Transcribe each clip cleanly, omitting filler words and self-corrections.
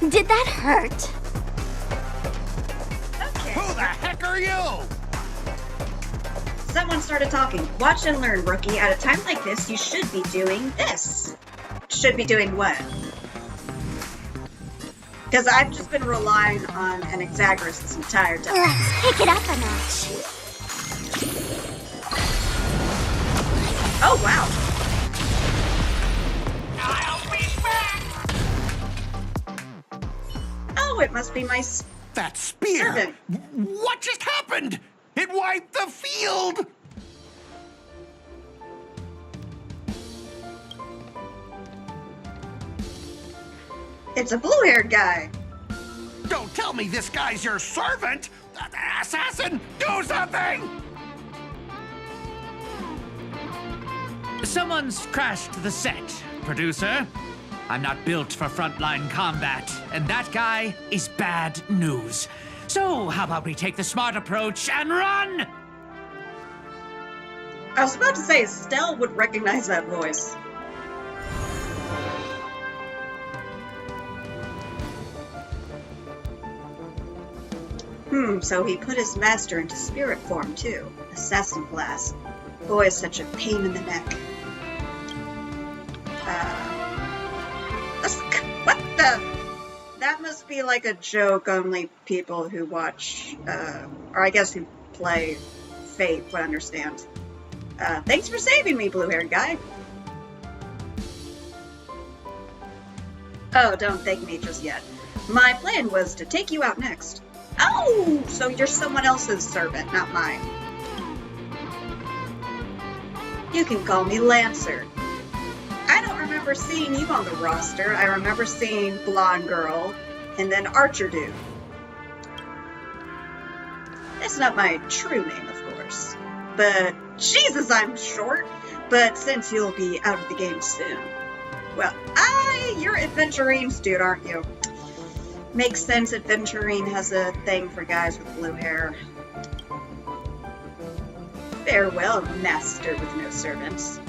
Did that hurt? Okay. Who the heck are you? Someone started talking. Watch and learn, rookie. At a time like this, you should be doing this. Should be doing what? Because I've just been relying on an Exaggerus this entire time. Let's pick it up a notch. Oh, wow. I'll be back! Oh, it must be my... That spear! Servant. What just happened? It wiped the field! It's a blue-haired guy. Don't tell me this guy's your servant! Assassin, do something! Someone's crashed the set, producer. I'm not built for frontline combat, and that guy is bad news. So, how about we take the smart approach and run? I was about to say, Stell would recognize that voice. So he put his master into spirit form, too. Assassin class. Boy, is such a pain in the neck. What the? That must be like a joke only people who watch, or I guess who play Fate would understand. Thanks for saving me, blue-haired guy. Oh, don't thank me just yet. My plan was to take you out next. Oh, so you're someone else's servant, not mine. You can call me Lancer. I don't remember seeing you on the roster. I remember seeing Blonde Girl and then Archer Dude. That's not my true name, of course. But, Jesus, I'm short. But since you'll be out of the game soon. Well, you're Adventurines, dude, aren't you? Makes sense, Adventurine has a thing for guys with blue hair. Farewell, master with no servants.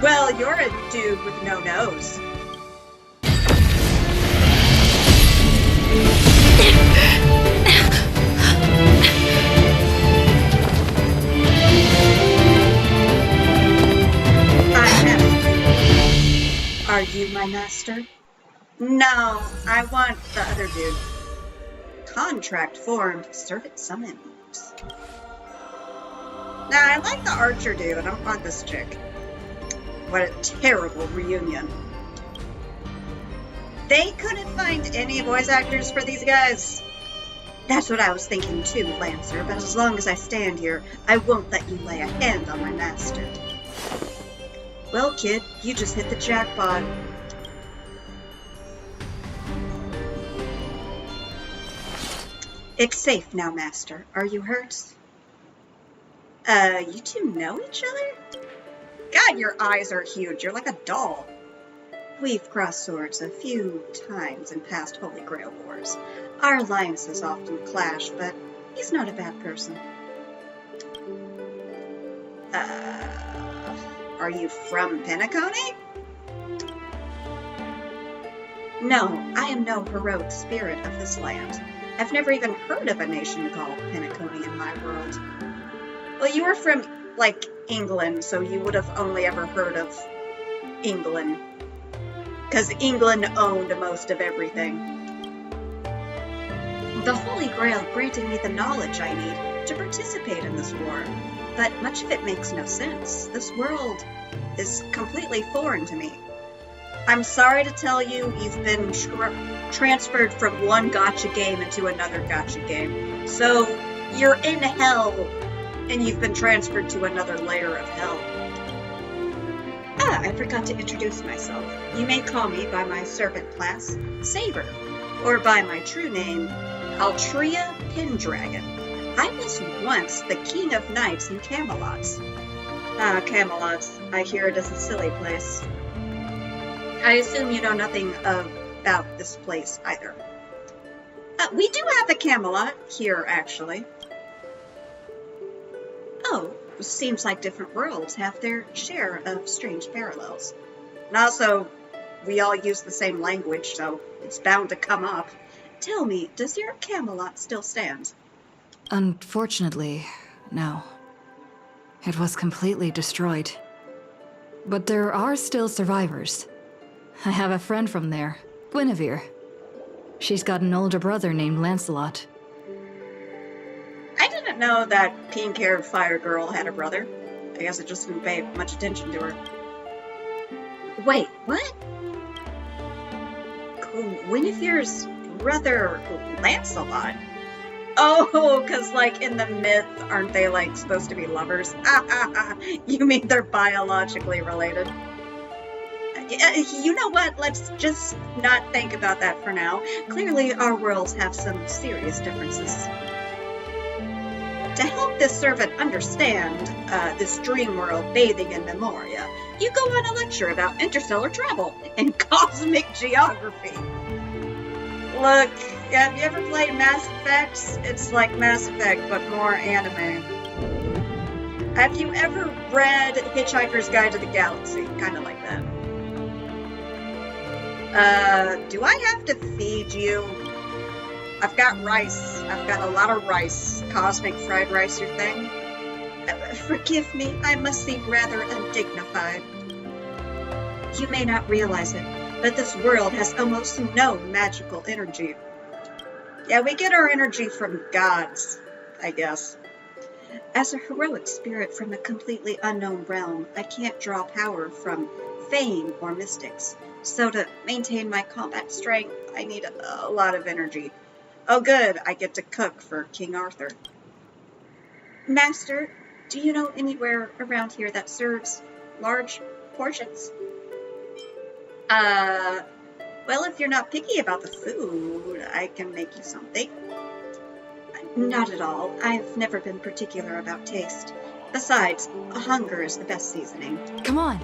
Well, you're a dude with no nose. Are you my master? No, I want the other dude. Contract formed, servant summoned. Nah, I like the Archer dude, I don't want this chick. What a terrible reunion. They couldn't find any voice actors for these guys. That's what I was thinking too, Lancer, but as long as I stand here, I won't let you lay a hand on my master. Well, kid, you just hit the jackpot. It's safe now, master. Are you hurt? You two know each other? God, your eyes are huge. You're like a doll. We've crossed swords a few times in past Holy Grail wars. Our alliances often clash, but he's not a bad person. Are you from Penacony? No, I am no heroic spirit of this land. I've never even heard of a nation called Penacony in my world. Well, you were from, like, England, so you would have only ever heard of England. Because England owned most of everything. The Holy Grail granted me the knowledge I need to participate in this war, but much of it makes no sense. This world is completely foreign to me. I'm sorry to tell you, you've been transferred from one gacha game into another gacha game. So, you're in hell, and you've been transferred to another layer of hell. I forgot to introduce myself. You may call me by my servant class, Saber, or by my true name, Altria Pendragon. I was once the king of knights in Camelot. Camelot. I hear it is a silly place. I assume you know nothing about this place either. We do have a Camelot here, actually. Oh, seems like different worlds have their share of strange parallels. And also, we all use the same language, so it's bound to come up. Tell me, does your Camelot still stand? Unfortunately, no. It was completely destroyed. But there are still survivors. I have a friend from there, Guinevere. She's got an older brother named Lancelot. I didn't know that pink-haired fire girl had a brother. I guess I just didn't pay much attention to her. Wait, what? Guinevere's brother, Lancelot? Oh, because, like, in the myth, aren't they, like, supposed to be lovers? You mean they're biologically related? You know what? Let's just not think about that for now. Clearly, our worlds have some serious differences. To help this servant understand this dream world bathing in memoria, you go on a lecture about interstellar travel and cosmic geography. Look, have you ever played Mass Effect? It's like Mass Effect, but more anime. Have you ever read Hitchhiker's Guide to the Galaxy? Kind of like that. Do I have to feed you? I've got rice. I've got a lot of rice. Cosmic fried rice, your thing? Forgive me, I must seem rather undignified. You may not realize it, but this world has almost no magical energy. Yeah, we get our energy from gods, I guess. As a heroic spirit from a completely unknown realm, I can't draw power from fame or mystics. So to maintain my combat strength, I need a lot of energy. Oh good, I get to cook for King Arthur. Master, do you know anywhere around here that serves large portions? Well, if you're not picky about the food, I can make you something. Not at all. I've never been particular about taste. Besides, hunger is the best seasoning. Come on,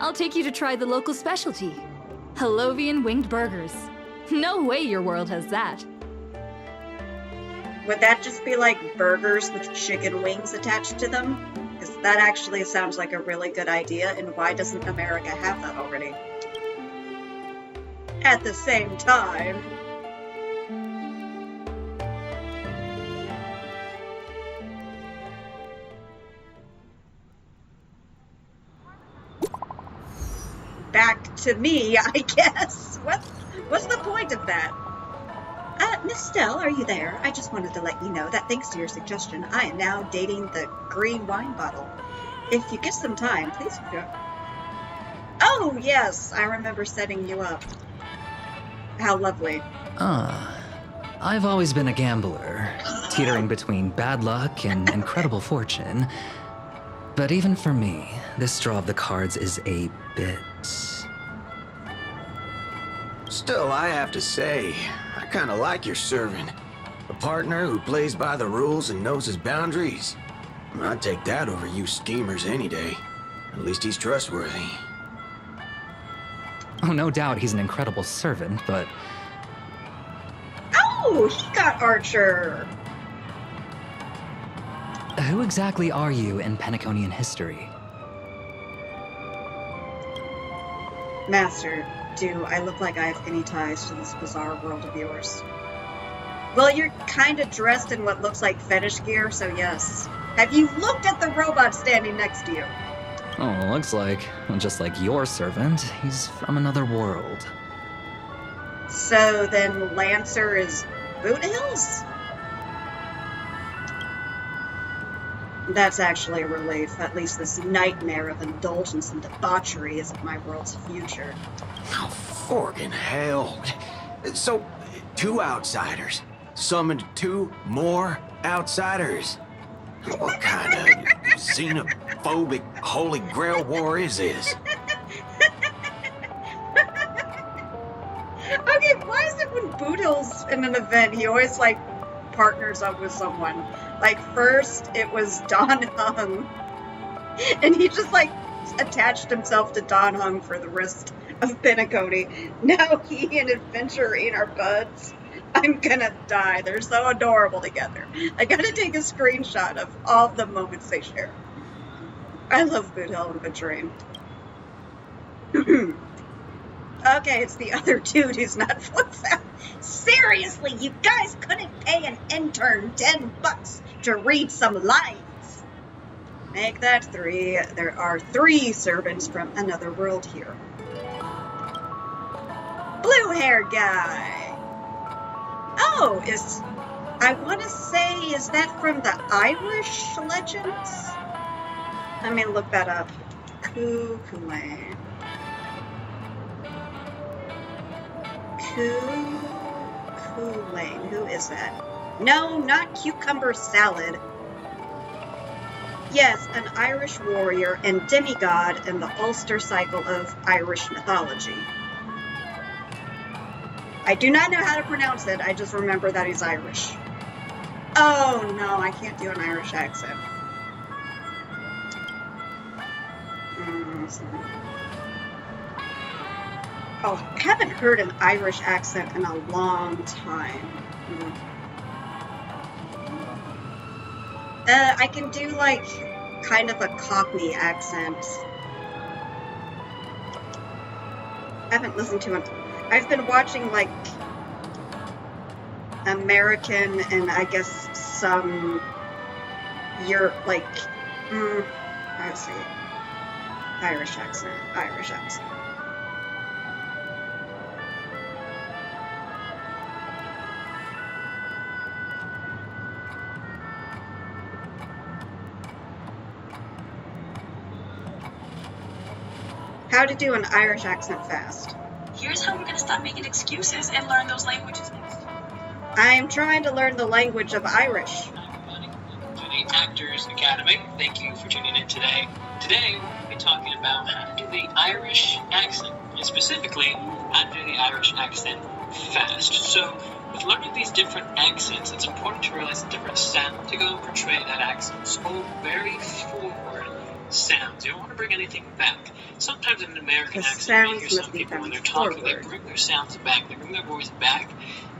I'll take you to try the local specialty. Halovian winged burgers. No way your world has that. Would that just be like burgers with chicken wings attached to them? Because that actually sounds like a really good idea, and why doesn't America have that already? At the same time... Back to me, I guess. What's the point of that? Miss Stell, are you there? I just wanted to let you know that thanks to your suggestion, I am now dating the green wine bottle. If you get some time, please go. Oh, yes, I remember setting you up. How lovely. I've always been a gambler, teetering between bad luck and incredible fortune. But even for me, this draw of the cards is a bit... Still, I have to say, I kinda like your servant. A partner who plays by the rules and knows his boundaries. I'd take that over you schemers any day. At least he's trustworthy. Oh, no doubt he's an incredible servant, but... Oh, he got Archer! Who exactly are you in Penaconian history? Master, do I look like I have any ties to this bizarre world of yours? Well, you're kinda dressed in what looks like fetish gear, so yes. Have you looked at the robot standing next to you? Oh, looks like, just like your servant, he's from another world. So then Lancer is Boot Hills? That's actually a relief. At least this nightmare of indulgence and debauchery isn't my world's future. Oh, forkin' hell. So, 2 outsiders. Summoned 2 more outsiders. What kind of xenophobic holy grail war is this? Okay, why is it when Boot Hill's in an event, he always, like, partners up with someone? Like, first, it was Don Hung. And he just, like, attached himself to Don Hung for the rest of Penacony. Now he and Adventurine are buds. I'm gonna die. They're so adorable together. I gotta take a screenshot of all the moments they share. I love Boot Hill and Adventurine. Okay, it's the other dude who's not what's that? Seriously, you guys couldn't pay an intern $10 to read some lines. Make that 3. There are 3 servants from another world here. Blue-haired guy. Oh, I want to say, is that from the Irish legends? Let me look that up. Kool-Aid. Kool-Aid. Who is that? No, not cucumber salad. Yes, an Irish warrior and demigod in the Ulster cycle of Irish mythology. I do not know how to pronounce it, I just remember that he's Irish. Oh no, I can't do an Irish accent. Oh, I haven't heard an Irish accent in a long time. I can do like kind of a Cockney accent. I haven't listened to it. I've been watching like American and I guess some let's see. Irish accent. How to do an Irish accent fast. Here's how we're gonna stop making excuses and learn those languages next. I am trying to learn the language of Irish. Hi everybody, to the Actors Academy. Thank you for tuning in today. Today we'll be talking about how to do the Irish accent, and specifically how to do the Irish accent fast. So with learning these different accents, it's important to realize the different sound to go and portray that accent. So very forward sounds. You don't want to bring anything back. Sometimes in an American accent, you hear some people when they're talking, they bring their sounds back, they bring their voice back.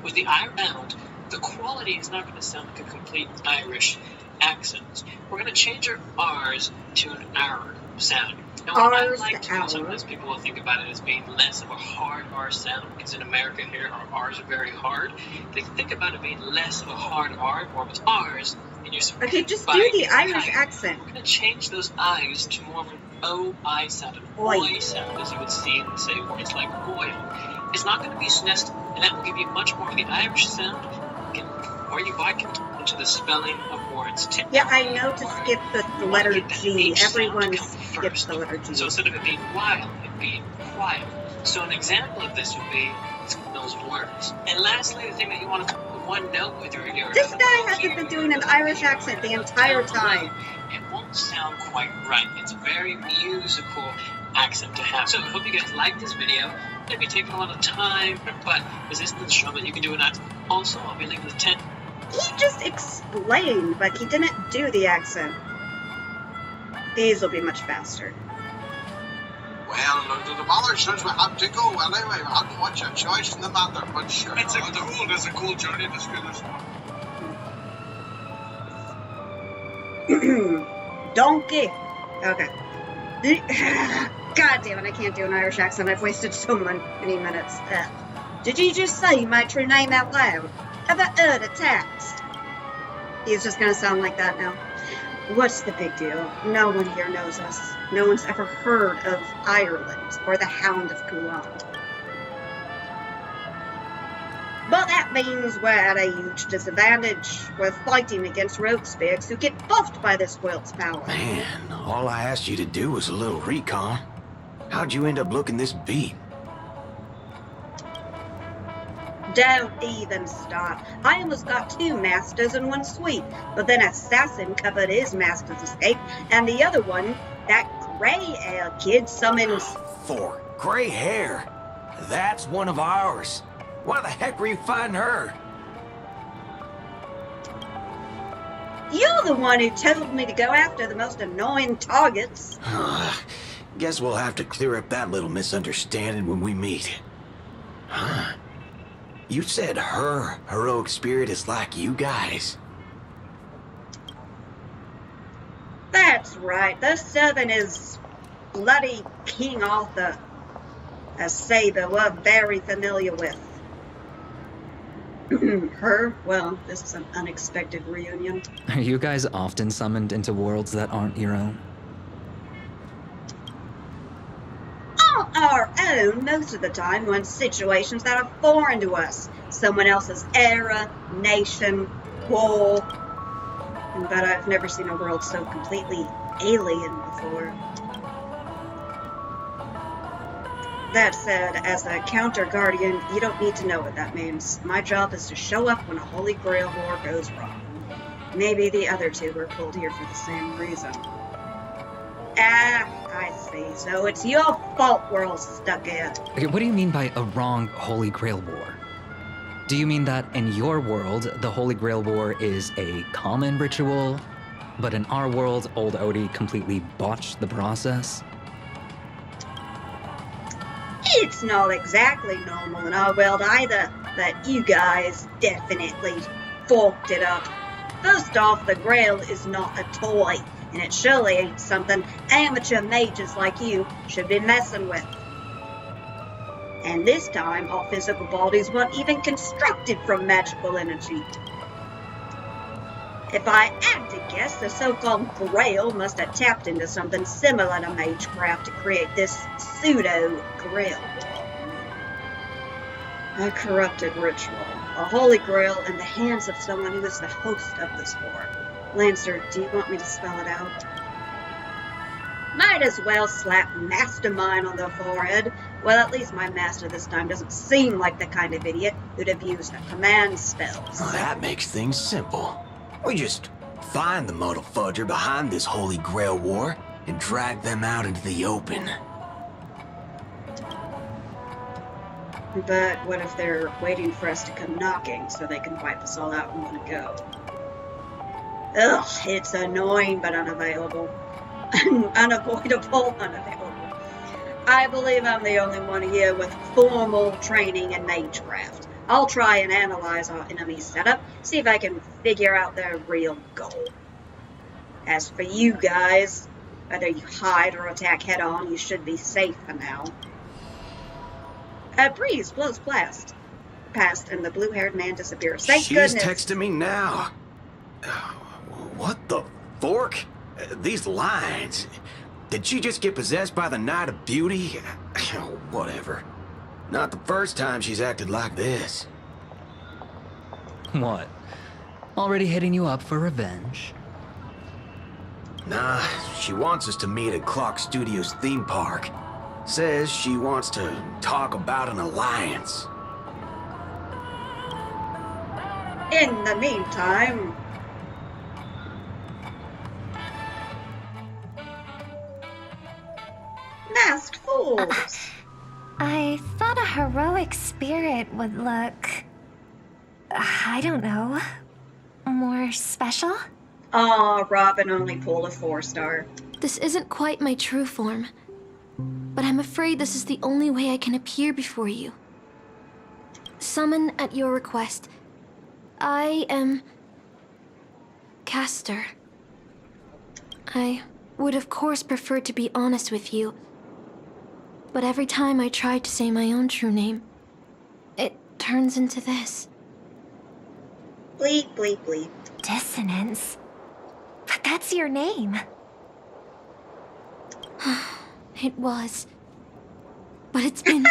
With the Irish sound, the quality is not going to sound like a complete Irish accent. We're going to change our R's to an R sound. Now, what I like to do, sometimes people will think about it as being less of a hard R sound, because in America here, our R's are very hard. They think about it being less of a hard R, more of an R's. Okay, just do the Irish accent. We're going to change those I's to more of an O-I sound, an Oi sound, as you would see in, say, words like oil. It's not going to be suggested, and that will give you much more of the Irish sound, or I can into the spelling of words. Yeah, I know to skip the letter G. Everyone skips the letter G. So instead of it being wild, it'd be quiet. So an example of this would be those words. And lastly, the thing that you want to one note with your This guy hasn't been doing an Irish accent the entire time. It won't sound quite right. It's a very musical accent to have. So I hope you guys like this video. It may take a lot of time, but resistance from it, you can do it. Also, I'll be leaving the 10. He just explained, but he didn't do the accent. These will be much faster. Well, the mother says we have to go anyway. We haven't much a choice in the matter, but sure. It's a cool journey to school this one. Donkey. Okay. God damn it, I can't do an Irish accent. I've wasted so many minutes. Did you just say my true name out loud? Have I heard a text? He's just gonna sound like that now. What's the big deal? No one here knows us. No one's ever heard of Ireland or the Hound of Kulan. But that means we're at a huge disadvantage. We're fighting against rogue spigs who get buffed by this world's power. Man, all I asked you to do was a little recon. How'd you end up looking this beat? Don't even start. I almost got 2 masters in one sweep, but then Assassin covered his master's escape, and the other one, that gray-haired kid, summons... 4. Gray hair. That's one of ours. Why the heck were you fighting her? You're the one who told me to go after the most annoying targets. Guess we'll have to clear up that little misunderstanding when we meet. Huh? You said her heroic spirit is like you guys. That's right. The servant is bloody King Arthur. A Saber we're very familiar with. Her? Well, this is an unexpected reunion. Are you guys often summoned into worlds that aren't your own? Our own most of the time when situations that are foreign to us. Someone else's era, nation, war. But I've never seen a world so completely alien before. That said, as a counter guardian, you don't need to know what that means. My job is to show up when a Holy Grail war goes wrong. Maybe the other two were pulled here for the same reason. Ah, I see. So it's your fault we're all stuck here. Okay, what do you mean by a wrong Holy Grail War? Do you mean that in your world, the Holy Grail War is a common ritual, but in our world, old Odie completely botched the process? It's not exactly normal in our world either, but you guys definitely forked it up. First off, the Grail is not a toy, and it surely ain't something amateur mages like you should be messing with. And this time, our physical bodies weren't even constructed from magical energy. If I had to guess, the so-called Grail must have tapped into something similar to magecraft to create this pseudo-Grail. A corrupted ritual. A Holy Grail in the hands of someone who is the host of this war. Lancer, do you want me to spell it out? Might as well slap Mastermind on the forehead. Well, at least my master this time doesn't seem like the kind of idiot who'd abuse the command spells. Well, that makes things simple. We just find the muddle fudger behind this Holy Grail War and drag them out into the open. But what if they're waiting for us to come knocking so they can wipe us all out in one go? Ugh, it's annoying but unavailable. Unavoidable, unavailable. I believe I'm the only one here with formal training in magecraft. I'll try and analyze our enemy's setup, see if I can figure out their real goal. As for you guys, whether you hide or attack head-on, you should be safe for now. A breeze blows past, and the blue-haired man disappears. Thank goodness. She's texting me now. What the fork? These lines. Did she just get possessed by the Night of Beauty? Whatever. Not the first time she's acted like this. What? Already hitting you up for revenge? Nah, she wants us to meet at Clock Studios theme park. Says she wants to talk about an alliance. In the meantime... Masked fools! I thought a heroic spirit would look... I don't know... more special? Aw, Robin only pulled a 4-star. This isn't quite my true form, but I'm afraid this is the only way I can appear before you. Summon at your request. I am... Castor. I would of course prefer to be honest with you, but every time I try to say my own true name, it turns into this. Bleep, bleep, bleep. Dissonance. But that's your name. It was. But it's been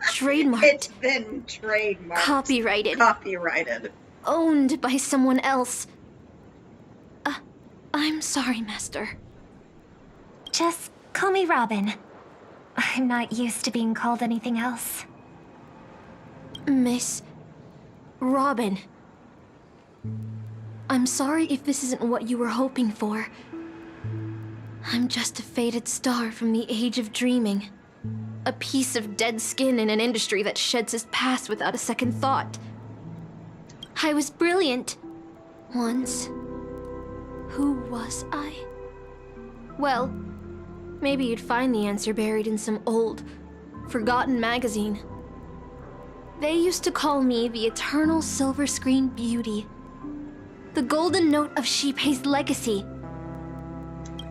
trademarked. It's been trademarked. Copyrighted. Owned by someone else. I'm sorry, Master. Just call me Robin. I'm not used to being called anything else. Miss Robin. I'm sorry if this isn't what you were hoping for. I'm just a faded star from the age of dreaming. A piece of dead skin in an industry that sheds its past without a second thought. I was brilliant. Once. Who was I? Well, maybe you'd find the answer buried in some old, forgotten magazine. They used to call me the Eternal Silver Screen Beauty. The Golden Note of Shipei's legacy.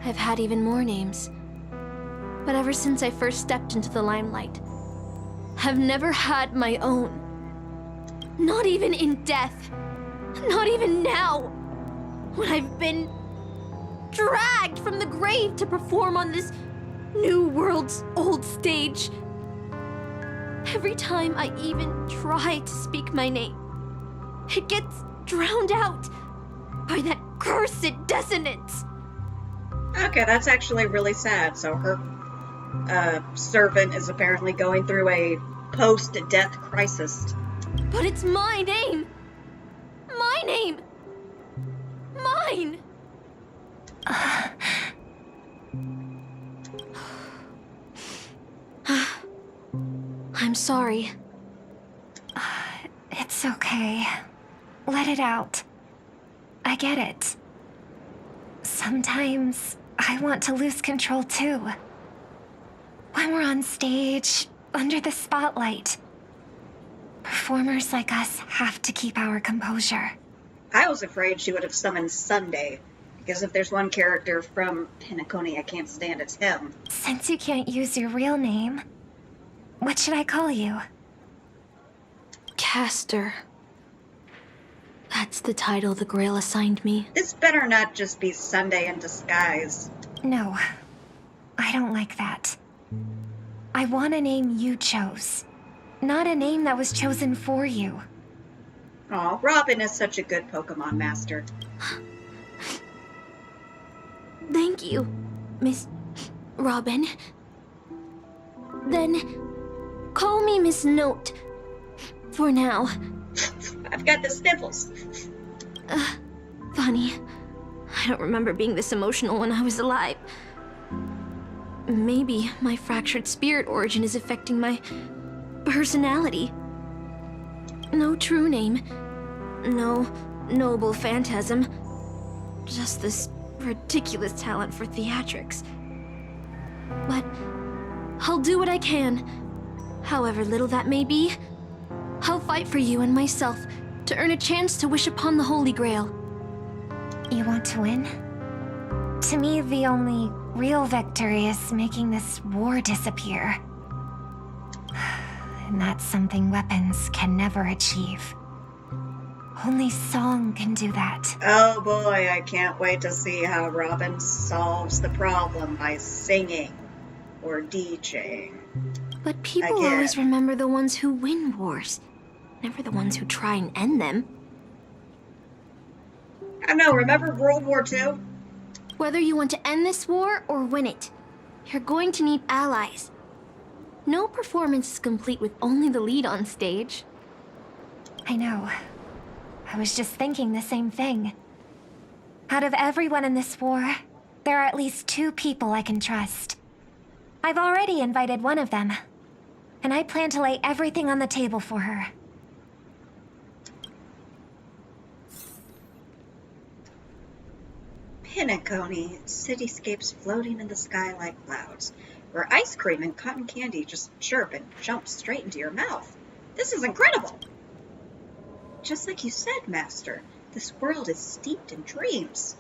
I've had even more names. But ever since I first stepped into the limelight, have never had my own. Not even in death. Not even now. When I've been dragged from the grave to perform on this new world's old stage. Every time I even try to speak my name, it gets drowned out by that cursed dissonance. Okay, that's actually really sad. So her servant is apparently going through a post-death crisis. But it's my name! My name! Mine! I'm sorry. It's okay. Let it out. I get it. Sometimes I want to lose control too. When we're on stage, under the spotlight, performers like us have to keep our composure. I was afraid she would have summoned Sunday, because if there's one character from Penacony I can't stand, it's him. Since you can't use your real name, what should I call you? Caster. That's the title the Grail assigned me. This better not just be Sunday in disguise. No, I don't like that. I want a name you chose, not a name that was chosen for you. Aw, Robin is such a good Pokemon master. Thank you, Miss Robin. Then, call me Miss Note. For now. I've got the sniffles. Funny. I don't remember being this emotional when I was alive. Maybe my fractured spirit origin is affecting my personality. No true name. No noble phantasm. Just this ridiculous talent for theatrics. But I'll do what I can. However little that may be, I'll fight for you and myself to earn a chance to wish upon the Holy Grail. You want to win? To me, the only real victory is making this war disappear. And that's something weapons can never achieve. Only song can do that. Oh boy, I can't wait to see how Robin solves the problem by singing or DJing. But people Again. always remember the ones who win wars, never the ones who try and end them. I know, remember World War II? Whether you want to end this war or win it, you're going to need allies. No performance is complete with only the lead on stage. I know. I was just thinking the same thing. Out of everyone in this war, there are at least 2 people I can trust. I've already invited one of them, and I plan to lay everything on the table for her. Penacony, cityscapes floating in the sky like clouds, where ice cream and cotton candy just chirp and jump straight into your mouth. This is incredible! Just like you said, Master, this world is steeped in dreams.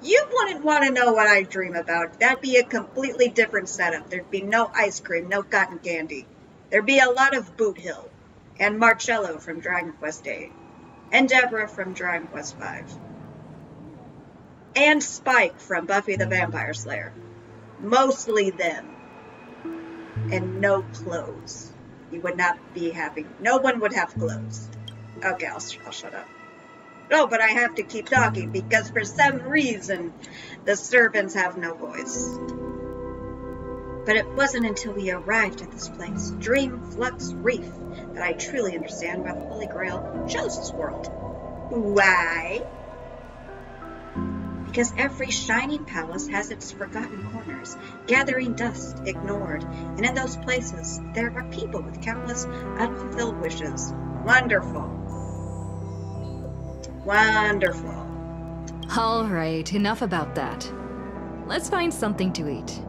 You wouldn't want to know what I dream about. That'd be a completely different setup. There'd be no ice cream, no cotton candy. There'd be a lot of Boot Hill, and Marcello from Dragon Quest VIII, and Deborah from Dragon Quest V, and Spike from Buffy the Vampire Slayer. Mostly them. And no clothes. You would not be happy. No one would have clothes. Okay, I'll shut up. No, but I have to keep talking because for some reason the servants have no voice. But it wasn't until we arrived at this place, Dream Flux Reef, that I truly understand why the Holy Grail chose this world. Why? Because every shining palace has its forgotten corners, gathering dust, ignored, and in those places there are people with countless unfulfilled wishes. Wonderful. Wonderful. All right, enough about that. Let's find something to eat.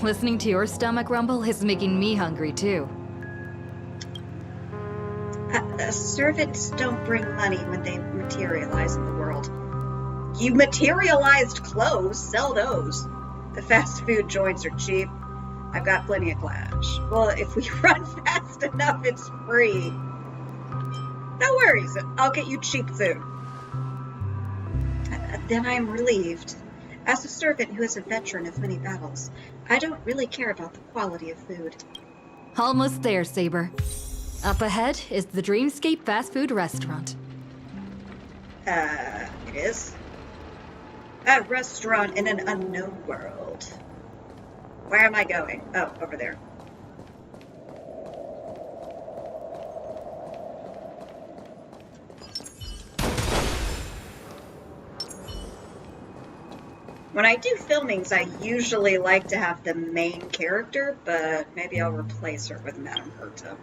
Listening to your stomach rumble is making me hungry too. Servants don't bring money when they materialize in the world. You materialized clothes, sell those. The fast food joints are cheap. I've got plenty of cash. Well, if we run fast enough, it's free. No worries, I'll get you cheap food. Then I'm relieved. As a servant who is a veteran of many battles, I don't really care about the quality of food. Almost there, Saber. Up ahead is the Dreamscape fast food restaurant. It is? A restaurant in an unknown world. Where am I going? Oh, over there. When I do filmings, I usually like to have the main character, but maybe I'll replace her with Madame Herta.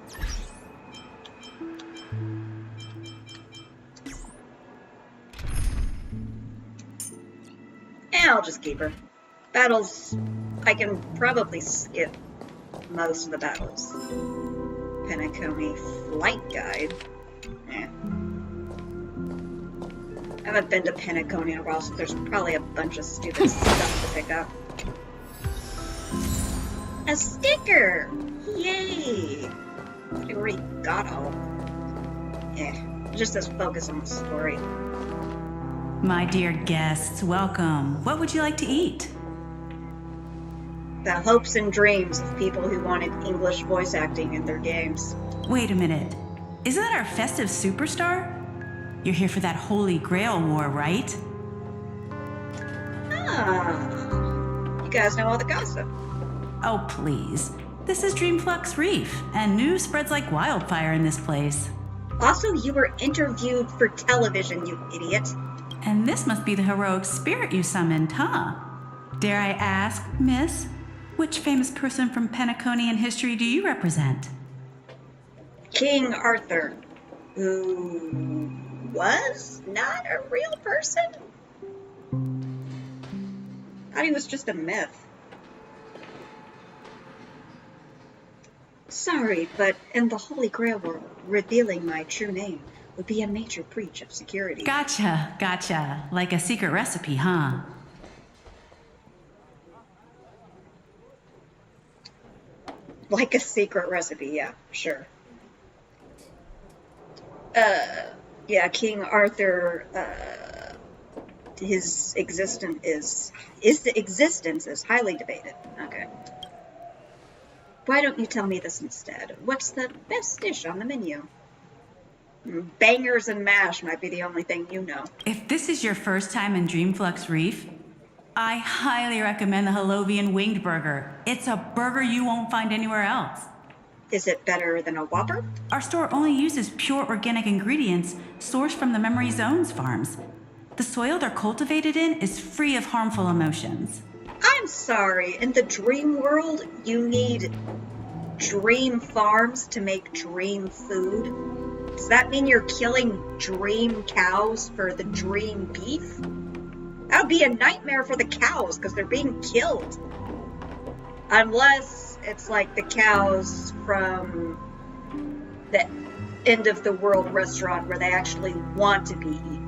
And I'll just keep her. Battles, I can probably skip most of the battles. Penacony Flight Guide. I haven't been to Penacony in a while, so there's probably a bunch of stupid stuff to pick up. A sticker! Yay! I already got all. Just as focus on the story. My dear guests, welcome. What would you like to eat? The hopes and dreams of people who wanted English voice acting in their games. Wait a minute. Isn't that our festive superstar? You're here for that Holy Grail War, right? Ah, you guys know all the gossip. Oh, please. This is Dreamflux Reef, and news spreads like wildfire in this place. Also, you were interviewed for television, you idiot. And this must be the heroic spirit you summoned, huh? Dare I ask, miss, which famous person from Penaconian history do you represent? King Arthur, who was not a real person? Thought he was just a myth. Sorry, but in the Holy Grail world, revealing my true name would be a major breach of security. Gotcha. Like a secret recipe, huh? Like a secret recipe, yeah, sure. Yeah, King Arthur, his existence is highly debated. Okay. Why don't you tell me this instead? What's the best dish on the menu? Bangers and mash might be the only thing you know. If this is your first time in Dreamflux Reef, I highly recommend the Halovian Winged Burger. It's a burger you won't find anywhere else. Is it better than a Whopper? Our store only uses pure organic ingredients sourced from the Memory Zones farms. The soil they're cultivated in is free of harmful emotions. I'm sorry, in the dream world, you need dream farms to make dream food? Does that mean you're killing dream cows for the dream beef? That would be a nightmare for the cows, because they're being killed. Unless it's like the cows from the end of the world restaurant where they actually want to be eaten.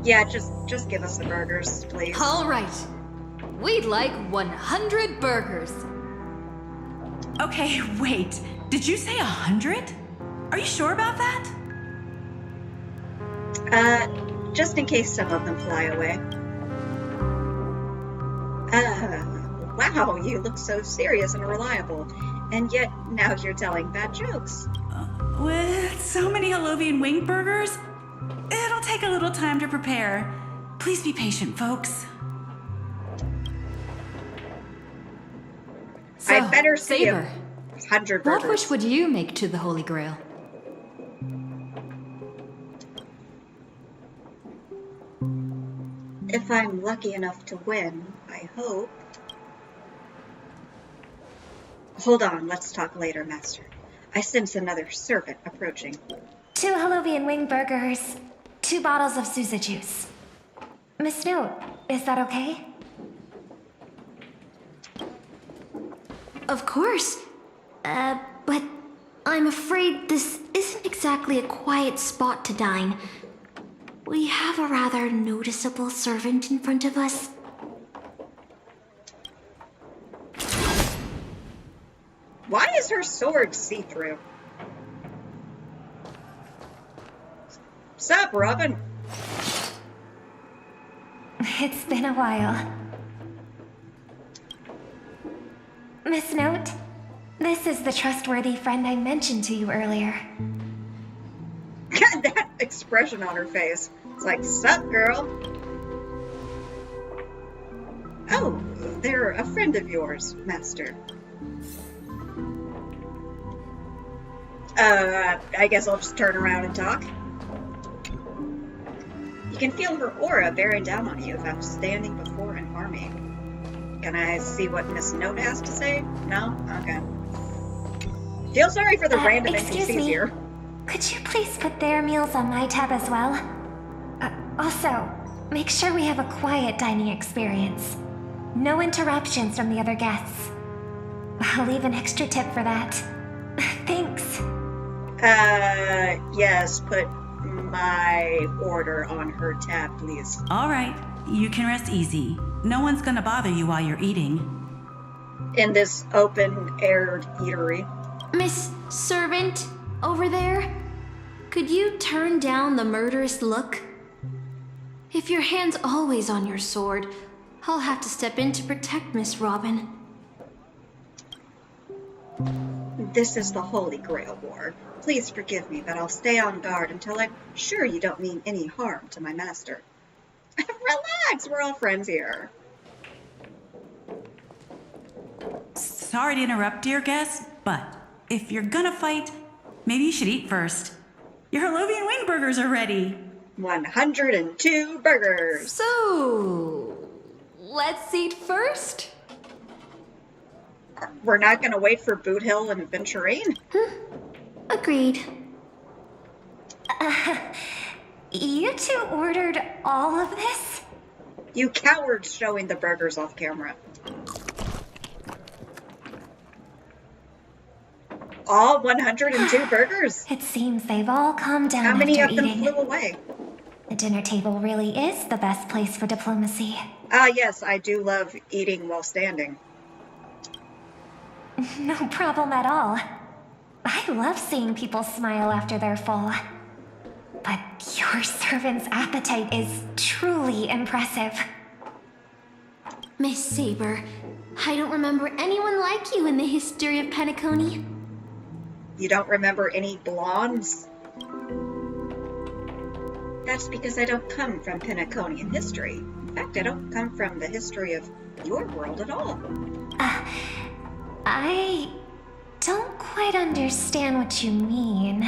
Yeah, just give us the burgers, please. All right. We'd like 100 burgers. Okay, wait. Did you say 100? Are you sure about that? Just in case some of them fly away. Wow, you look so serious and reliable. And yet, now you're telling bad jokes. With so many Halovian wing burgers, it'll take a little time to prepare. Please be patient, folks. So, I better see Saber, 100 burgers. what wish would you make to the Holy Grail? If I'm lucky enough to win, I hope. Hold on, let's talk later, Master. I sense another servant approaching. 2 Halovian wing burgers, 2 bottles of Suza juice. Miss Snoot, is that okay? Of course. But I'm afraid this isn't exactly a quiet spot to dine. We have a rather noticeable servant in front of us. Why is her sword see-through? Sup, Robin? It's been a while. Miss Note, this is the trustworthy friend I mentioned to you earlier. God, that expression on her face. It's like, sup, girl? Oh, they're a friend of yours, Master. I guess I'll just turn around and talk. You can feel her aura bearing down on you without standing before an army. Can I see what Miss Note has to say? No? Okay. Feel sorry for the random excuse NPCs me. here. Could you please put their meals on my tab as well? Also, make sure we have a quiet dining experience. No interruptions from the other guests. I'll leave an extra tip for that. Thanks. Yes, put my order on her tab, please. All right, you can rest easy. No one's gonna bother you while you're eating. In this open-aired eatery. Miss Servant, over there? Could you turn down the murderous look? If your hand's always on your sword, I'll have to step in to protect Miss Robin. This is the Holy Grail War. Please forgive me, but I'll stay on guard until I'm sure you don't mean any harm to my master. Relax, we're all friends here. Sorry to interrupt, dear guest, but if you're gonna fight, maybe you should eat first. Your Harlovian wing burgers are ready. 102 burgers. So, let's eat first? We're not gonna wait for Boot Hill and Venturine? Agreed. You two ordered all of this? You cowards showing the burgers off camera. All 102 burgers? It seems they've all calmed down How many after of them eating. flew away? The dinner table really is the best place for diplomacy. Ah, yes, I do love eating while standing. No problem at all. I love seeing people smile after they're full. But your servant's appetite is truly impressive. Miss Saber, I don't remember anyone like you in the history of Penacony. You don't remember any blondes? That's because I don't come from Penaconian history. In fact, I don't come from the history of your world at all. I don't quite understand what you mean.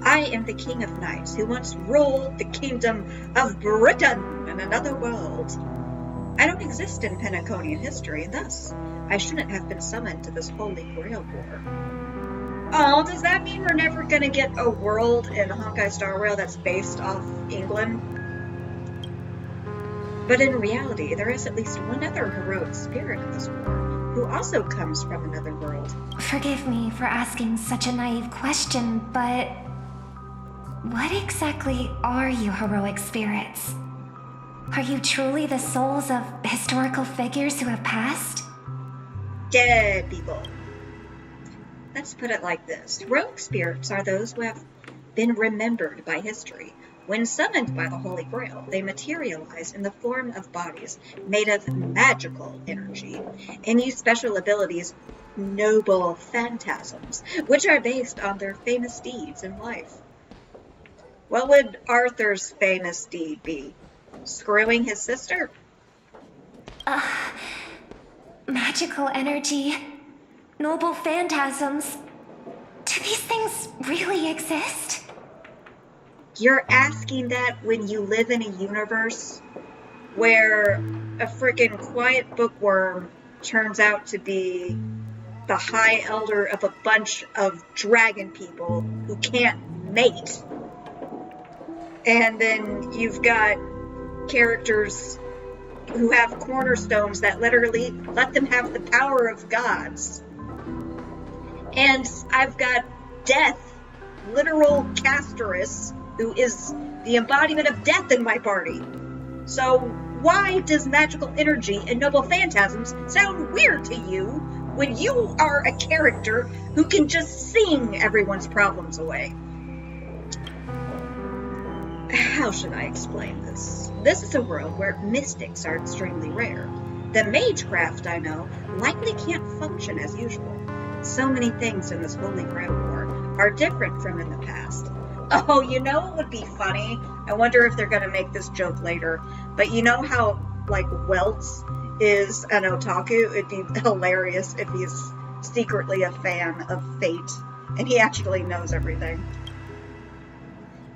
I am the King of Knights who once ruled the kingdom of Britain in another world. I don't exist in Penaconian history, thus I shouldn't have been summoned to this Holy Grail War. Oh, does that mean we're never gonna get a world in Honkai Star Rail that's based off England? But in reality, there is at least one other heroic spirit in this war, who also comes from another world. Forgive me for asking such a naive question, but what exactly are you heroic spirits? Are you truly the souls of historical figures who have passed? Dead people. Let's put it like this. Heroic spirits are those who have been remembered by history. When summoned by the Holy Grail, they materialize in the form of bodies made of magical energy and use special abilities, noble phantasms, which are based on their famous deeds in life. What would Arthur's famous deed be? Screwing his sister? Magical energy, noble phantasms. Do these things really exist? You're asking that when you live in a universe where a freaking quiet bookworm turns out to be the High Elder of a bunch of dragon people who can't mate. And then you've got characters who have cornerstones that literally let them have the power of gods. And I've got Death, literal Casterus, who is the embodiment of death in my party. So why does magical energy and noble phantasms sound weird to you when you are a character who can just sing everyone's problems away? How should I explain this? This is a world where mystics are extremely rare. The magecraft I know likely can't function as usual. So many things in this Holy Grail War are different from in the past. Oh, you know what would be funny? I wonder if they're going to make this joke later. But you know how, like, Welts is an otaku? It'd be hilarious if he's secretly a fan of Fate, and he actually knows everything.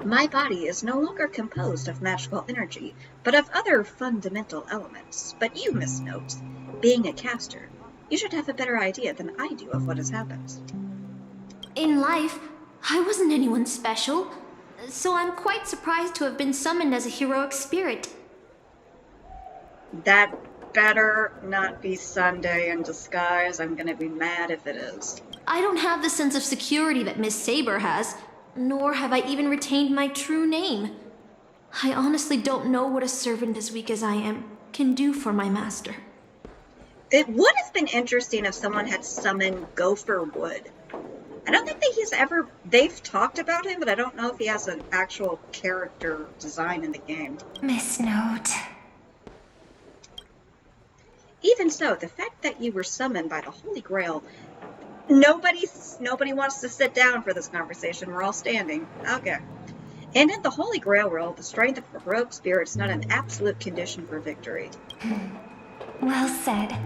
My body is no longer composed of magical energy, but of other fundamental elements. But you, Miss Note, being a caster, you should have a better idea than I do of what has happened. In life, I wasn't anyone special, so I'm quite surprised to have been summoned as a heroic spirit. That better not be Sunday in disguise. I'm gonna be mad if it is. I don't have the sense of security that Miss Saber has, nor have I even retained my true name. I honestly don't know what a servant as weak as I am can do for my master. It would have been interesting if someone had summoned Gopher Wood. I don't think that they've talked about him, but I don't know if he has an actual character design in the game. Miss Note. Even so, the fact that you were summoned by the Holy Grail, nobody wants to sit down for this conversation. We're all standing. Okay. And in the Holy Grail world, the strength of a heroic spirit is not an absolute condition for victory. Well said.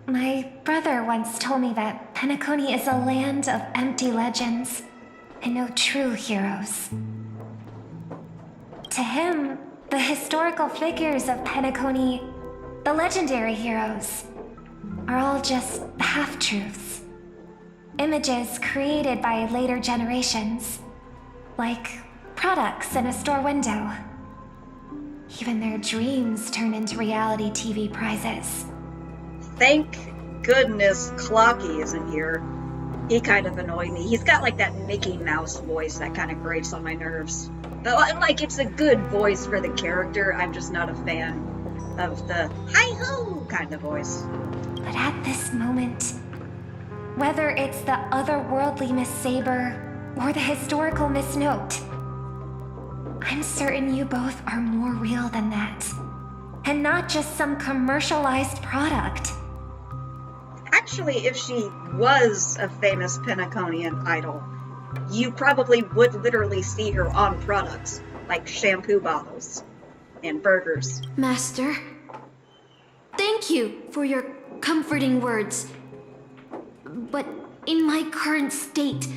My brother once told me that Penacony is a land of empty legends and no true heroes. To him, the historical figures of Penacony, the legendary heroes, are all just half-truths. Images created by later generations, like products in a store window. Even their dreams turn into reality TV prizes. Thank goodness Clocky isn't here. He kind of annoyed me. He's got like that Mickey Mouse voice that kind of grates on my nerves. But like, it's a good voice for the character. I'm just not a fan of the hi-ho kind of voice. But at this moment, whether it's the otherworldly Miss Saber or the historical Miss Note, I'm certain you both are more real than that. And not just some commercialized product. Actually, if she was a famous Penaconian idol, you probably would literally see her on products, like shampoo bottles and burgers. Master, thank you for your comforting words. But in my current state,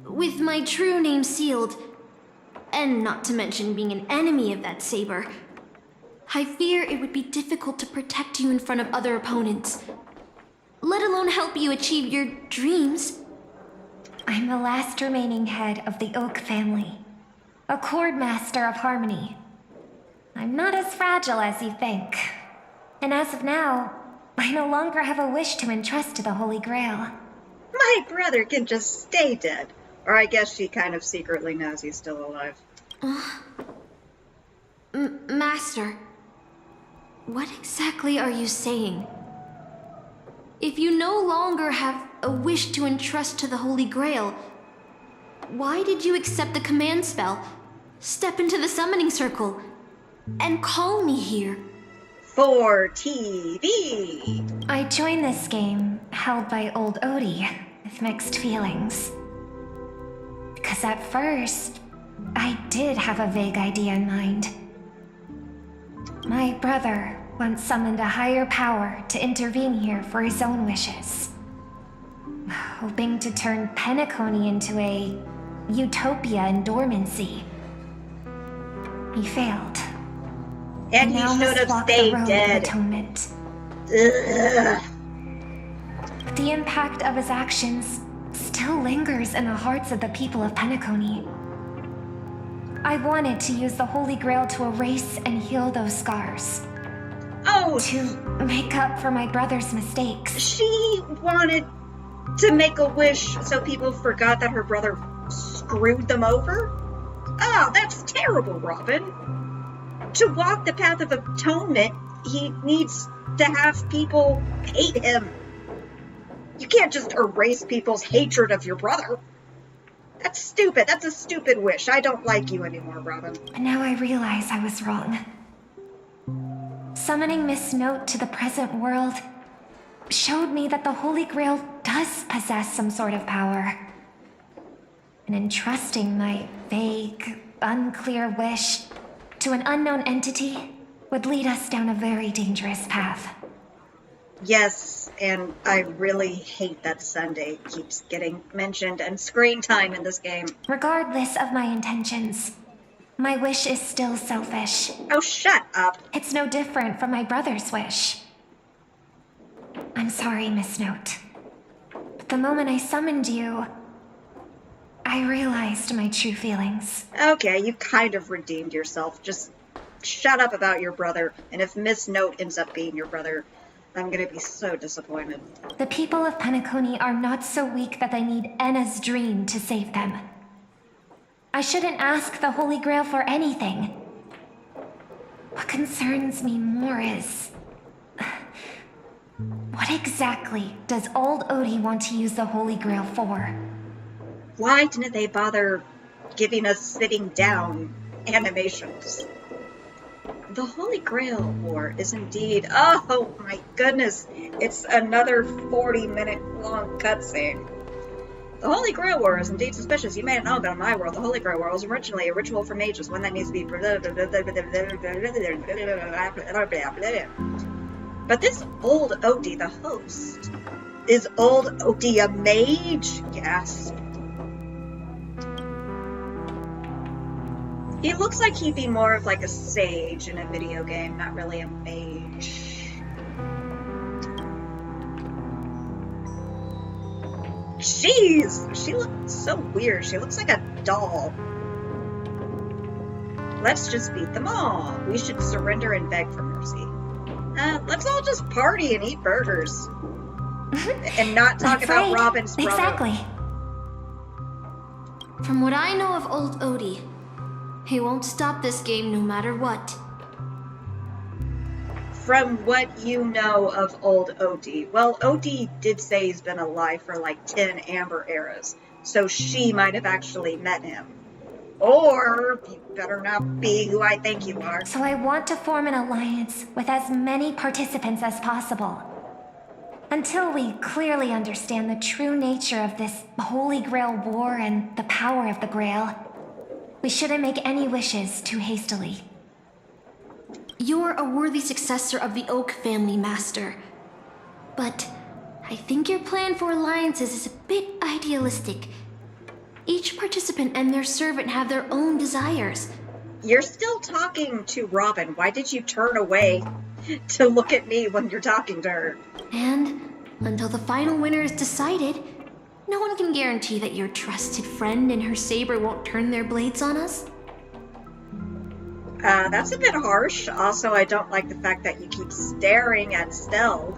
with my true name sealed, and not to mention being an enemy of that saber, I fear it would be difficult to protect you in front of other opponents, let alone help you achieve your dreams. I'm the last remaining head of the Oak family, a chord master of harmony. I'm not as fragile as you think. And as of now, I no longer have a wish to entrust to the Holy Grail. My brother can just stay dead. Or I guess she kind of secretly knows he's still alive. Master, what exactly are you saying? If you no longer have a wish to entrust to the Holy Grail, why did you accept the command spell, step into the summoning circle, and call me here? For TV! I joined this game, held by old Odie, with mixed feelings. Because at first, I did have a vague idea in mind. My brother once summoned a higher power to intervene here for his own wishes, hoping to turn Penacony into a utopia in dormancy. He failed. And he now should must have walk the stayed road dead. of atonement. Ugh. The impact of his actions still lingers in the hearts of the people of Penacony. I wanted to use the Holy Grail to erase and heal those scars. Oh! To make up for my brother's mistakes. She wanted to make a wish so people forgot that her brother screwed them over? Oh, that's terrible, Robin. To walk the path of atonement, he needs to have people hate him. can't just erase people's hatred of your brother. That's stupid. That's a stupid wish. I don't like you anymore, Robin. Now I realize I was wrong. Summoning Miss Note to the present world showed me that the Holy Grail does possess some sort of power. And entrusting my vague, unclear wish to an unknown entity would lead us down a very dangerous path. Yes, and I really hate that Sunday keeps getting mentioned and screen time in this game. Regardless of my intentions, my wish is still selfish. Oh, shut up. It's no different from my brother's wish. I'm sorry, Miss Note. But the moment I summoned you, I realized my true feelings. Okay, you kind of redeemed yourself. Just shut up about your brother, and if Miss Note ends up being your brother, I'm gonna be so disappointed. The people of Penacony are not so weak that they need Enna's dream to save them. I shouldn't ask the Holy Grail for anything. What concerns me more is... what exactly does old Odie want to use the Holy Grail for? Why didn't they bother giving us sitting down animations? The Holy Grail War is indeed... oh my goodness! It's another 40-minute long cutscene. The Holy Grail War is indeed suspicious. You may not know, but in my world, the Holy Grail War was originally a ritual for mages, one that needs to be... But this old Odie, the host, is old Odie a mage? Gasp. He looks like he'd be more of like a sage in a video game, not really a mage. Jeez! She looks so weird. She looks like a doll. Let's just beat them all. We should surrender and beg for mercy. Let's all just party and eat burgers. And not talk about Robin's brother. Exactly. From what I know of old Odie, he won't stop this game no matter what. From what you know of old Odie. Well, Odie did say he's been alive for like 10 Amber eras, so she might have actually met him. Or, you better not be who I think you are. So I want to form an alliance with as many participants as possible. Until we clearly understand the true nature of this Holy Grail War and the power of the Grail, we shouldn't make any wishes too hastily. You're a worthy successor of the Oak family, Master. But I think your plan for alliances is a bit idealistic. Each participant and their servant have their own desires. You're still talking to Robin. Why did you turn away to look at me when you're talking to her? And until the final winner is decided, no one can guarantee that your trusted friend and her saber won't turn their blades on us. That's a bit harsh. Also, I don't like the fact that you keep staring at Stell.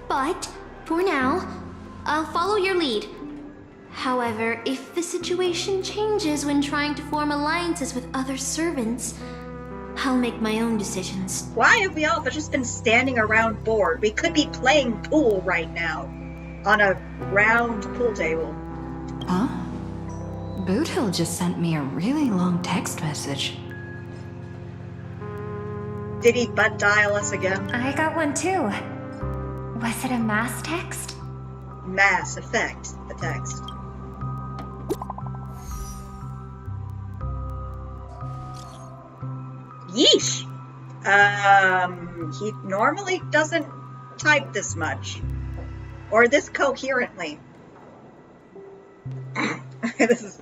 But, for now, I'll follow your lead. However, if the situation changes when trying to form alliances with other servants, I'll make my own decisions. Why have we all just been standing around bored? We could be playing pool right now. On a round pool table. Huh? Boothill just sent me a really long text message. Did he butt dial us again? I got one too. Was it a mass text? Mass Effect, the text. Yeesh! He normally doesn't type this much. Or this coherently. This is...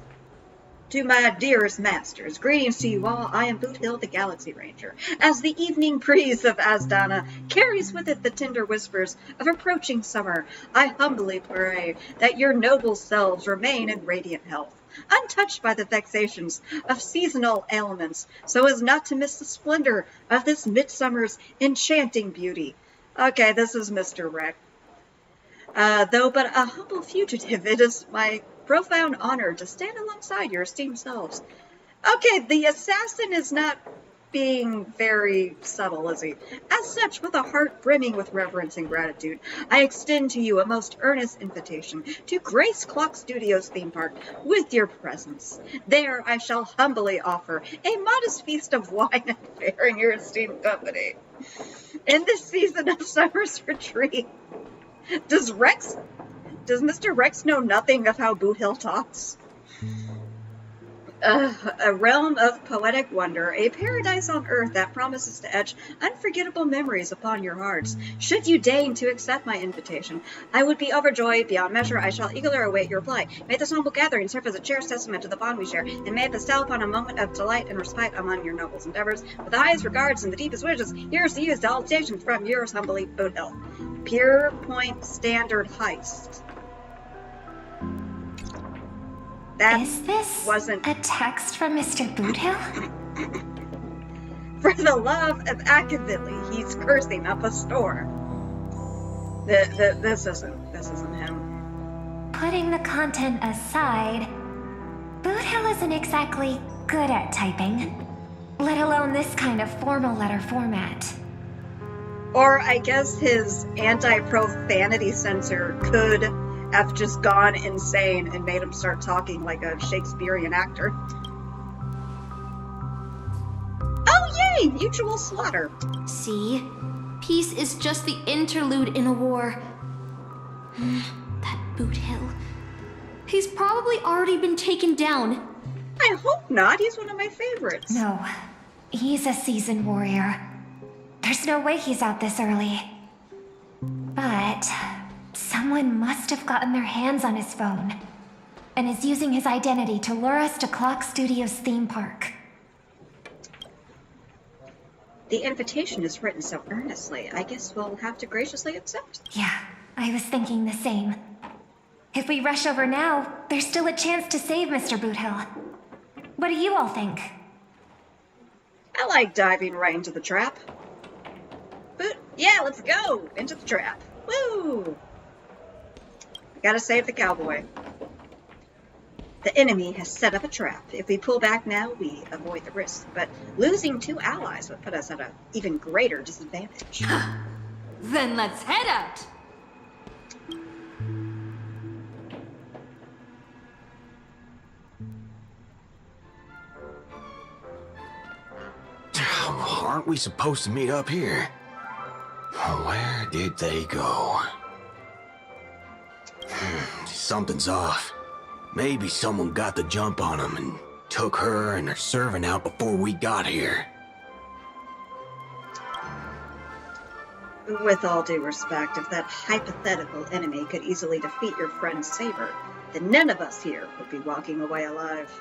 To my dearest masters, greetings to you all. I am Boothill, the Galaxy Ranger. As the evening breeze of Asdana carries with it the tender whispers of approaching summer, I humbly pray that your noble selves remain in radiant health, untouched by the vexations of seasonal ailments, so as not to miss the splendor of this midsummer's enchanting beauty. Okay, this is Mr. Wreck. Though but a humble fugitive, it is my profound honor to stand alongside your esteemed selves. Okay, the assassin is not being very subtle, is he? As such, with a heart brimming with reverence and gratitude, I extend to you a most earnest invitation to grace Clock Studios theme park with your presence. There I shall humbly offer a modest feast of wine and fare in your esteemed company. In this season of summer's retreat, does Mr. Rex know nothing of how Boot Hill talks? A realm of poetic wonder, a paradise on earth that promises to etch unforgettable memories upon your hearts. Should you deign to accept my invitation, I would be overjoyed beyond measure. I shall eagerly await your reply. May this humble gathering serve as a cherished testament to the bond we share, and may it bestow upon a moment of delight and respite among your noble endeavors. With the highest regards and the deepest wishes, here's to you salutations from yours humbly, Boot Hill. Pure Point Standard Heist. Is this a text from Mr. Boothill? For the love of Akavili, he's cursing up a store. This isn't him. Putting the content aside, Boothill isn't exactly good at typing, let alone this kind of formal letter format. Or I guess his anti-profanity censor could have just gone insane and made him start talking like a Shakespearean actor. Oh yay! Mutual slaughter. See? Peace is just the interlude in a war. That Boot Hill. He's probably already been taken down. I hope not. He's one of my favorites. No. He's a seasoned warrior. There's no way he's out this early. But someone must have gotten their hands on his phone and is using his identity to lure us to Clock Studios theme park. The invitation is written so earnestly, I guess we'll have to graciously accept. Yeah, I was thinking the same. If we rush over now, there's still a chance to save Mr. Boothill. What do you all think? I like diving right into the trap. But yeah, let's go into the trap. Woo! Gotta save the cowboy. The enemy has set up a trap. If we pull back now, we avoid the risk. But losing 2 allies would put us at an even greater disadvantage. Then let's head out! Aren't we supposed to meet up here? Where did they go? Something's off. Maybe someone got the jump on them and took her and her servant out before we got here. With all due respect, if that hypothetical enemy could easily defeat your friend Saber, then none of us here would be walking away alive.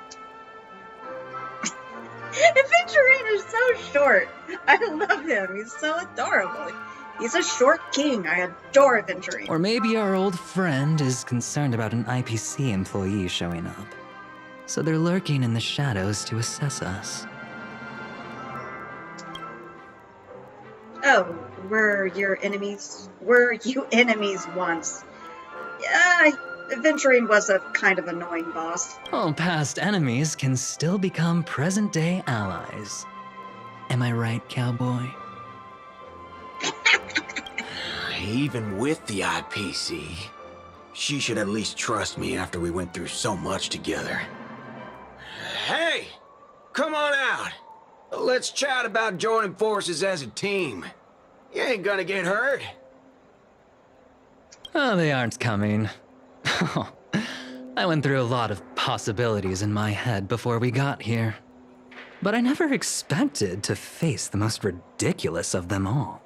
Aventurine is so short. I love him. He's so adorable. He's a short king. I adore Aventurine. Or maybe our old friend is concerned about an IPC employee showing up. So they're lurking in the shadows to assess us. Oh, were you enemies once? Yeah, Aventurine was a kind of annoying boss. All past enemies can still become present-day allies. Am I right, cowboy? Even with the IPC, she should at least trust me after we went through so much together. Hey! Come on out! Let's chat about joining forces as a team. You ain't gonna get hurt. Oh, they aren't coming. I went through a lot of possibilities in my head before we got here. But I never expected to face the most ridiculous of them all.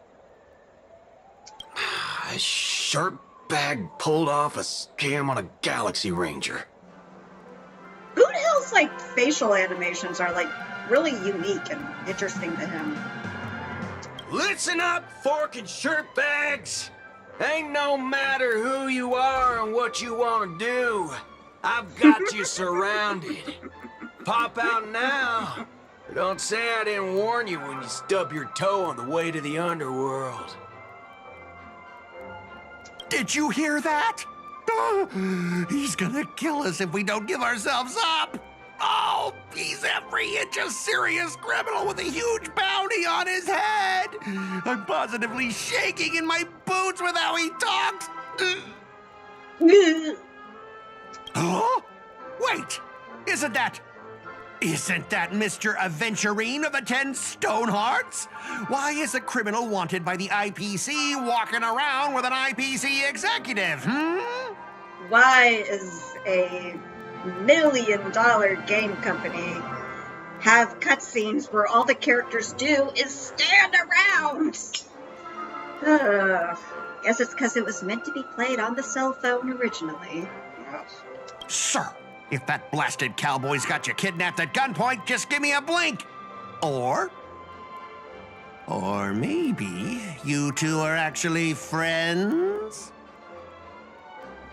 A sharp bag pulled off a scam on a Galaxy Ranger. Boot Hill's facial animations are really unique and interesting to him. Listen up, fork and shirt bags! Ain't no matter who you are and what you want to do. I've got you surrounded. Pop out now. Don't say I didn't warn you when you stub your toe on the way to the underworld. Did you hear that? He's gonna kill us if we don't give ourselves up. Oh, He's every inch a serious criminal with a huge bounty on his head. I'm positively shaking in my boots with how he talks. Huh? Wait, isn't that Mr. Aventurine of the 10 Stonehearts? Why is a criminal wanted by the IPC walking around with an IPC executive, Why is a $1 million game company have cutscenes where all the characters do is stand around? Guess it's because it was meant to be played on the cell phone originally. Sir, if that blasted cowboy's got you kidnapped at gunpoint, just give me a blink. Or maybe you two are actually friends?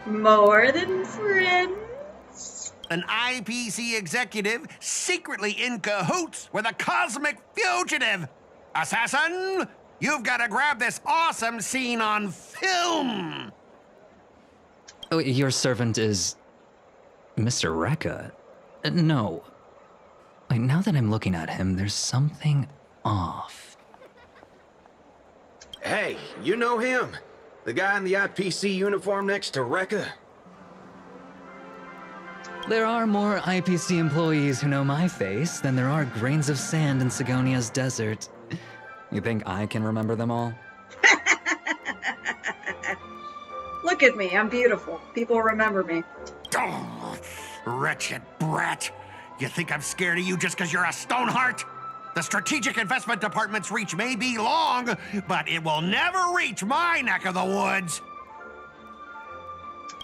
More than friends? An IPC executive secretly in cahoots with a cosmic fugitive. Assassin, you've got to grab this awesome scene on film. Oh, your servant is Mr. Rekka? No. Wait, now that I'm looking at him, there's something off. Hey, you know him? The guy in the IPC uniform next to Rekka? There are more IPC employees who know my face than there are grains of sand in Sigonia's desert. You think I can remember them all? Look at me, I'm beautiful. People remember me. Oh, wretched brat. You think I'm scared of you just because you're a Stoneheart? The Strategic Investment Department's reach may be long, but it will never reach my neck of the woods.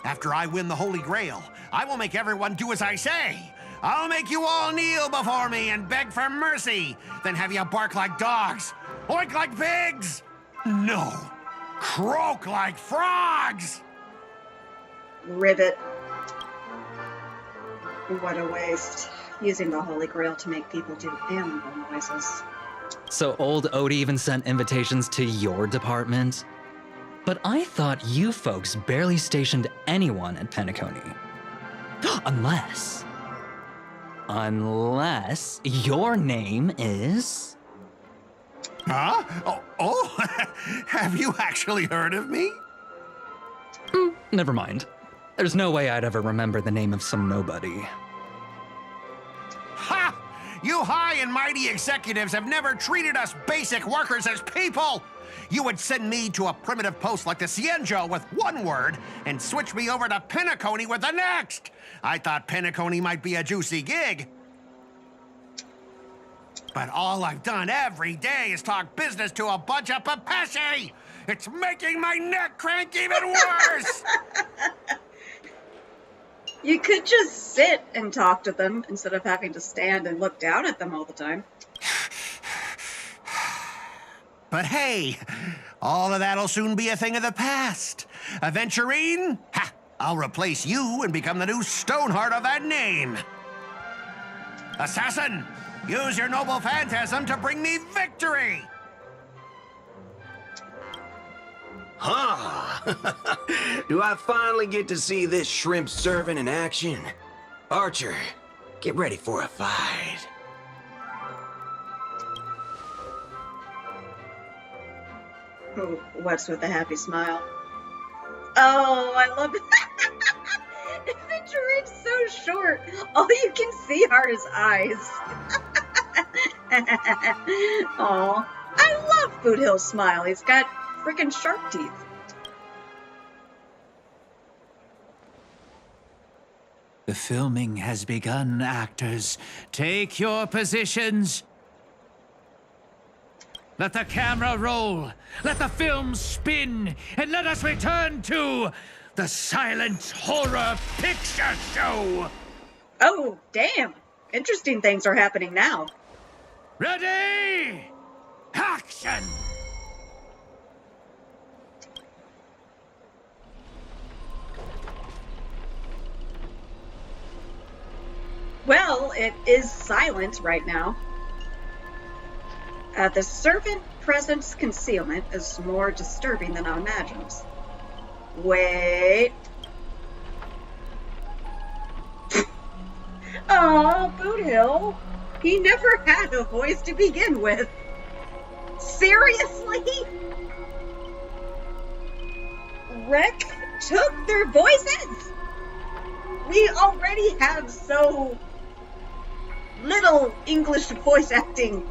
After I win the Holy Grail, I will make everyone do as I say. I'll make you all kneel before me and beg for mercy, then have you bark like dogs, oink like pigs. No, croak like frogs. Rivet. What a waste. Using the Holy Grail to make people do animal noises. So old Odie even sent invitations to your department? But I thought you folks barely stationed anyone at Penacony. Unless your name is... Huh? Oh, have you actually heard of me? Never mind. There's no way I'd ever remember the name of some nobody. Ha! You high and mighty executives have never treated us basic workers as people! You would send me to a primitive post like the Cienjo with one word and switch me over to Penacony with the next! I thought Penacony might be a juicy gig. But all I've done every day is talk business to a bunch of papashi! It's making my neck crank even worse! You could just sit and talk to them instead of having to stand and look down at them all the time. But hey, all of that'll soon be a thing of the past. Aventurine, ha! I'll replace you and become the new Stoneheart of that name. Assassin, use your noble phantasm to bring me victory! Huh? Do I finally get to see this shrimp servant in action? Archer, get ready for a fight. What's with the happy smile? Oh, I love it. Adventurine's so short. All you can see are his eyes. Aw, I love Boot Hill's smile. He's got freaking shark teeth. The filming has begun, actors. Take your positions. Let the camera roll. Let the film spin. And let us return to the silent horror picture show. Oh, damn. Interesting things are happening now. Ready? Action! Well, it is silent right now. The servant presence concealment is more disturbing than I imagined. Wait. Oh, Boot Hill. Hill? He never had a voice to begin with. Seriously? Rick took their voices? We already have so little English voice acting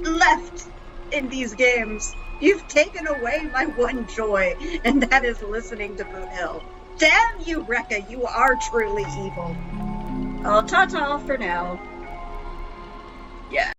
left in these games. You've taken away my one joy, and that is listening to Boot Hill. Damn you, Rekka, you are truly evil. Oh, ta-ta for now. Yeah.